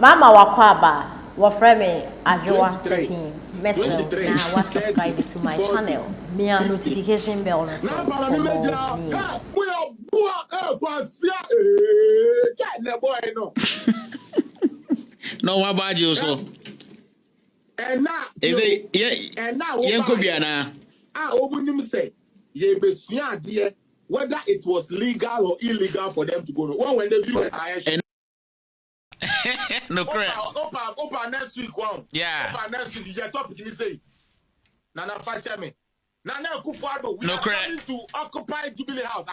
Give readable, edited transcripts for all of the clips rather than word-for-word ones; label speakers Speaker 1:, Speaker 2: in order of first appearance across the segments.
Speaker 1: Mama Wakwaba, Wafreme Ajoa setting message now was subscribe to my channel. Me a notification bell on so for more news.
Speaker 2: No, what about you so?
Speaker 3: And now
Speaker 2: is it
Speaker 3: and now say ye be dear whether it was legal or illegal for them to go. Well, when the viewers are
Speaker 2: no correct.
Speaker 3: Open next week one.
Speaker 2: Yeah.
Speaker 3: Open next week. You topic you say. Nana Facha me. Nana Kufuado. We
Speaker 2: no
Speaker 3: are
Speaker 2: correct.
Speaker 3: coming to occupy Jubilee House.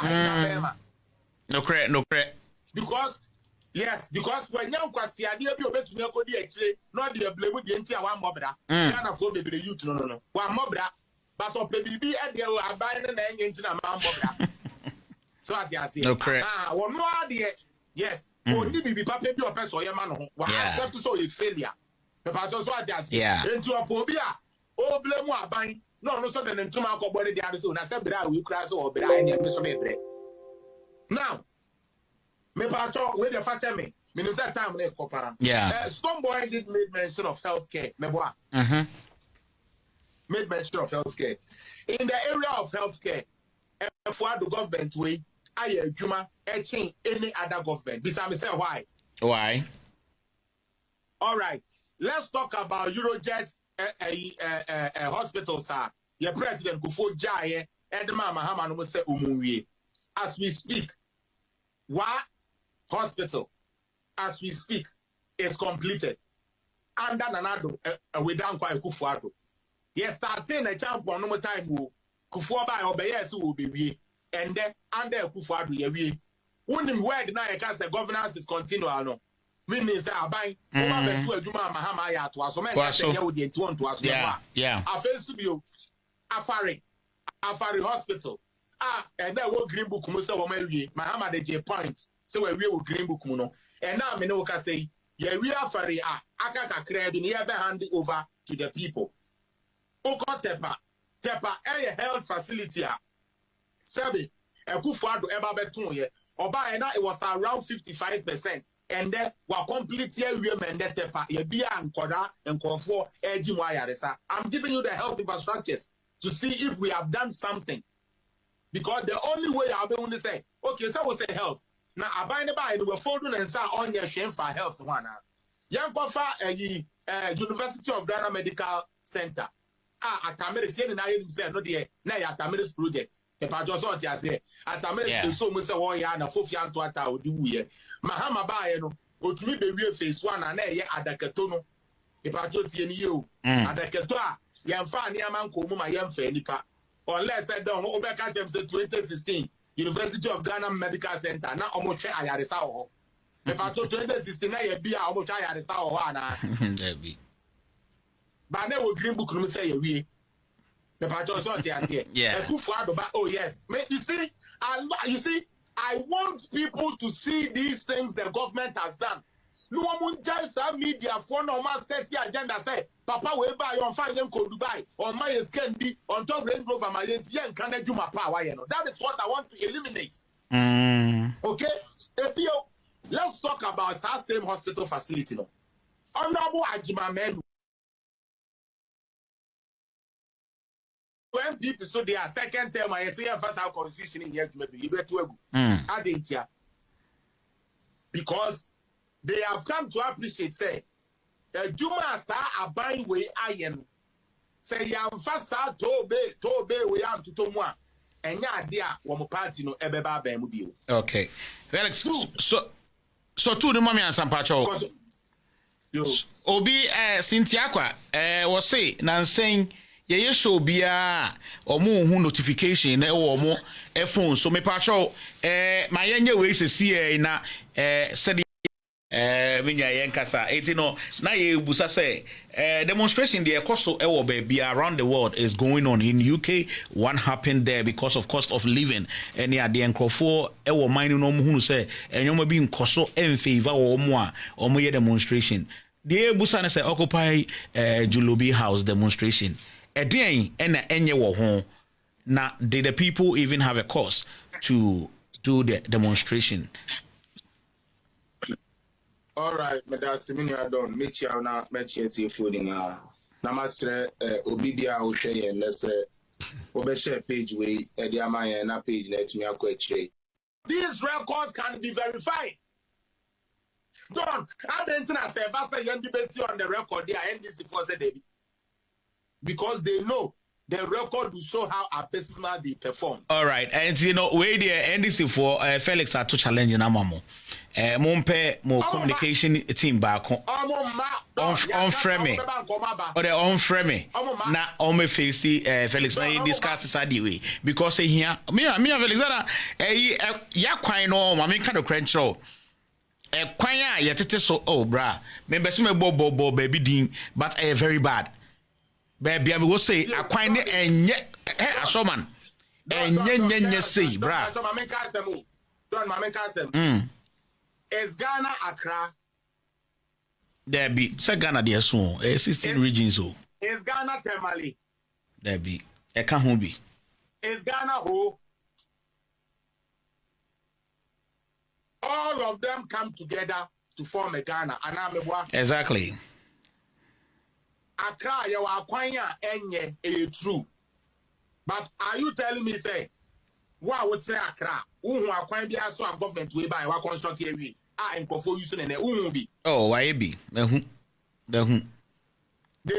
Speaker 2: No correct. No correct.
Speaker 3: Because when you kwasi ade bi obetumi akodi akire no de blame de enti a wan mobra. Ghana for be the youth no. Wan mobra. But opebibi e de aban na enye nti na man mobra. So at ya say.
Speaker 2: No correct.
Speaker 3: One no ade. Yes. Only be papa bi opese oyema no ho. Wa accept so a failure. Papa so at ya say. Enti opobi a o blame aban. No so de ntuma akobode de ade so na se bra we kura so obra ene me so be bre. Now me pacho we the fact me no say time na ekopara. Stoneboy did made mention of healthcare. Me boa. Made mention of healthcare. In the area of healthcare, for the government way, I adwuma etching any other government. Bisa me say why?
Speaker 2: Why?
Speaker 3: All right. Let's talk about Eurojet hospitals. Your president Kufo Jaye Edma Mahama no say umunwie. As we speak, what hospital as we speak is completed. Under Nanado we down quite Kufuado. Yes, starting a champion no more time wo Kufuo by obey so will be and then under Kufuado ye wouldn't word na the governance is continual no. Meaning say aban over to adwuma Mahama ya to aso men say ye wo de nti won to aso
Speaker 2: yeah
Speaker 3: afensu to be Afari hospital and then wo green book mo say wo mawie Mahama de J point say we wo green book mo no and now me no ka say ye we Afari aka kakra bi ne ye be hand over to the people. Oko tepa health facility Sebi Ekufuado eba beton ye oba na it was around 55%. And then we complete here we men that tepa ye bia nkoda nkofo eji mo ayaresa. I'm giving you the health infrastructures to see if we have done something. Because the only way I'll be able to say, okay, so we say health. Now abide by the folding and say on your shame for health one. Young kofa University of Ghana Medical Center. Atamere say na him say no dey na ya Atamere's project. The pastor so tia say Atamere's so mo say wo ya na fofia nto ata odi wuye. Mahama ba ye no otumi be wie phase 1 na ye adakato no. The pastor tie ni ye o. Adakato a yemfa ne amanko mu ma yemfa nipa. Unless I don't over catch them say 2016 University of Ghana Medical Center na omo che ayaresa ho. The pastor 2016 na ye bia omo che ayaresa ho ana. But now green book no say we. The pastor so tia say. Oh yes. You see, I want people to see these things the government has done. No one just media for no man set the agenda say papa we buy on fine go Dubai or my scan be on top Range Rover my yen can do my power you know. That is what I want to eliminate. Okay? Let's talk about South Same Hospital facility no. Honorable Ajima Menu. When people so they are second term I say first our constitution in here maybe you better go. Because they have come to appreciate say Juma sa aban we ayen say yam fasa to be we am to tomwa enya ade a wo party no ebeba ban mu bio.
Speaker 2: Okay. Felix, so two the mommy and some pacho. Obi Cynthia kwa was say nan saying ye show bia omo hu notification na omo phone so me pacho my yenye we see na said Vinya Yankasa, 18 na ye busa say demonstration the ekoso ewo baby around the world is going on in UK. One happened there because of cost of living. And yeah, the encrofo ewo mine no mu say enyoma bi nkoso en favor or mo ye demonstration. The busa na say occupy Julubi House demonstration. Edien ena enye wo ho. Now did the people even have a cause to do the demonstration?
Speaker 3: All right, Madam Siminia Don, meet you now, meet you to food in Namastre, Obibia, O'Shea, and let's say, Obesha page way, Ediamaya, and a page let me acquit. These records can be verified. Don't, I didn't say, Basta, you debate on the record, they are NDC for the because they know the record will show how abysmal they perform.
Speaker 2: All right, and you know, where the NDC for Felix are to challenge in Amamo. Mompe more communication team back on frame or the on frame na on me face Felix na discuss this way because here me Felix ya kwan no ma me kind of crunch roll kwan a yetete so oh bra me be so me bo baby din but very bad baby I will say a kwan ne enye asoman enye say bra
Speaker 3: don ma me kasem is Ghana Accra?
Speaker 2: There be Ghana there soon. 16 regions so.
Speaker 3: Is Ghana Temali?
Speaker 2: There be. I can't be.
Speaker 3: Is Ghana who? All of them come together to form a Ghana.
Speaker 2: Exactly.
Speaker 3: Accra, you are kwanya enye a true. But are you telling me say? What would say Accra? Who are quite be also a government way by what construct here we are in using and who be.
Speaker 2: Oh, why be? They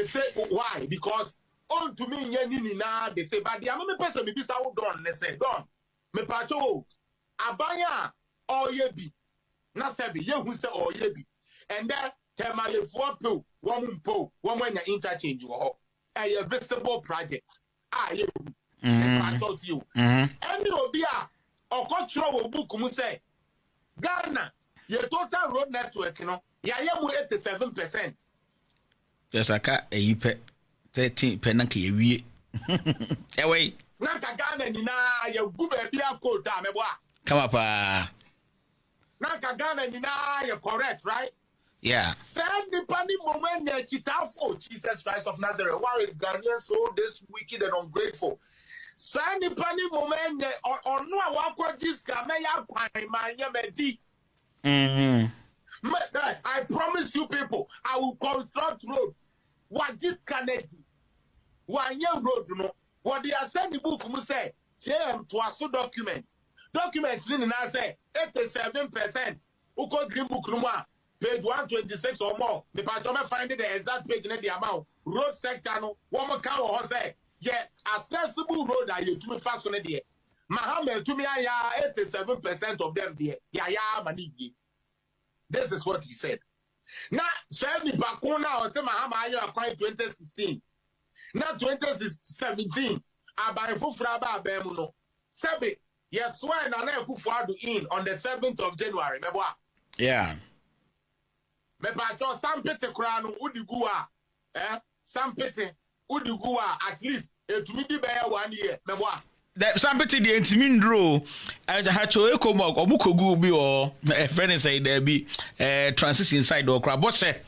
Speaker 3: say why? Because on to me now they say, but the only person be so done. They say done. Me pacho abaya or ye be. Na sebi ye who say or ye be. And then tell my 4 po, 1 po, 1 when you interchange you a visible project. Ye to you. And you be or control book say Ghana, your total road network, you know, ya 87%.
Speaker 2: Yes, I can't a 13 penaki a week. Away.
Speaker 3: Naka Ghana, Nina, your good baby, cold time.
Speaker 2: Come up,
Speaker 3: Naka Ghana, Nina, you're correct, right?
Speaker 2: Yeah.
Speaker 3: Stand the panic moment, Chitafo, Jesus Christ of Nazareth. Why is Ghanaian so this wicked and ungrateful? Send the panic moment or no, I walk this Gamaya my Yamedi. I promise you, people, I will construct road. What this can do? 1 year road, you know. What they are sending the book, say, JM to a so document. Documents in I say 87%. Who called Green Book Numa? Page 126 or more. The Pachoma find the exact page in the amount. Road sector, no, one more cow or say. Yeah, accessible road that you too fast on it. Mahamed to me, 87% of them there. Yeah, manigi. This is what he said. Now, send me back on now. Say Mahamed, you acquired 2016. Now 2017. I buy for Fraba Bemuno. Sebi, yes, when I never put in on the 7th of January. Remember?
Speaker 2: Yeah.
Speaker 3: Me pacho Sam Pete Krano Udigua. Sam Pete Udigua at least to me be 1 year. Remember?
Speaker 2: That somebody the intimindro I had to echo more or Mukogu be or a friend say there be transition side or crab. What's that?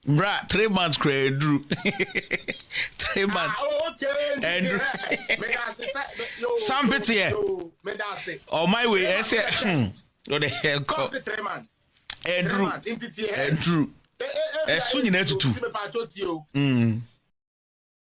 Speaker 2: Bra 3 months credit drew 3 months.
Speaker 3: Okay.
Speaker 2: And somebody here. Oh my way, I said what the hell called
Speaker 3: 3 months.
Speaker 2: Andrew as soon you need to